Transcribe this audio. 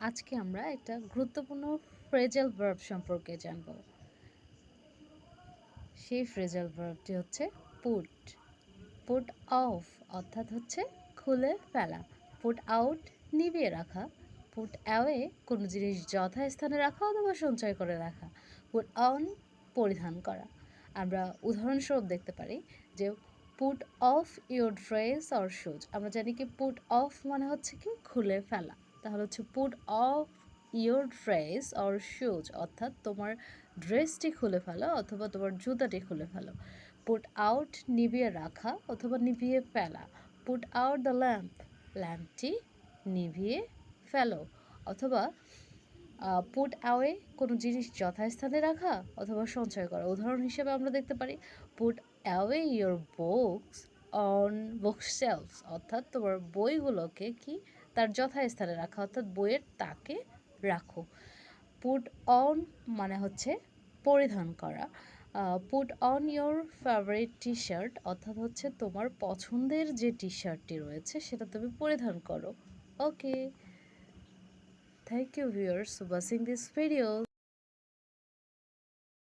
আজকে আমরা একটা গুরুত্বপূর্ণ ফ্রেজাল ভার্ব সম্পর্কে জানব। সেই ফ্রেজাল ভার্বটি হচ্ছে পুট। পুট অফ অর্থাৎ হচ্ছে খুলে ফেলা। পুট আউট নিভিয়ে রাখা। পুট অ্যাওয়ে কোনো জিনিস যথাস্থানে রাখা অথবা সঞ্চয় করে রাখা। পুট অন পরিধান করা। আমরা উদাহরণস্বরূপ দেখতে পারি যে put off your dress or shoes. আমরা জানি কি পুট অফ মানে হচ্ছে কি খুলে ফেলা, তাহলে হচ্ছে put off your dress or shoes অর্থাৎ তোমার ড্রেসটি খুলে ফেলো অথবা তোমার জুতাটি খুলে ফেলো। পুট আউট নিভিয়ে রাখা অথবা নিভিয়ে ফেলা। পুট আউট দ্য ল্যাম্প, ল্যাম্পটি নিভিয়ে ফেলো। অথবা পুট অ্যাওয়ে কোনো জিনিস যথাস্থানে রাখা অথবা সঞ্চয় করা। উদাহরণ হিসেবে আমরা দেখতে পারি put away your books on bookshelves অর্থাৎ তোমার বইগুলোকে কি তার যথাস্থানে রাখা অর্থাৎ বইয়ের তাকে রাখো। পুট অন মানে হচ্ছে পরিধান করা। Put on your favourite T shirt অর্থাৎ হচ্ছে তোমার পছন্দের যে টি শার্টটি রয়েছে সেটা তুমি পরিধান করো। Okay, thank you viewers for watching this video.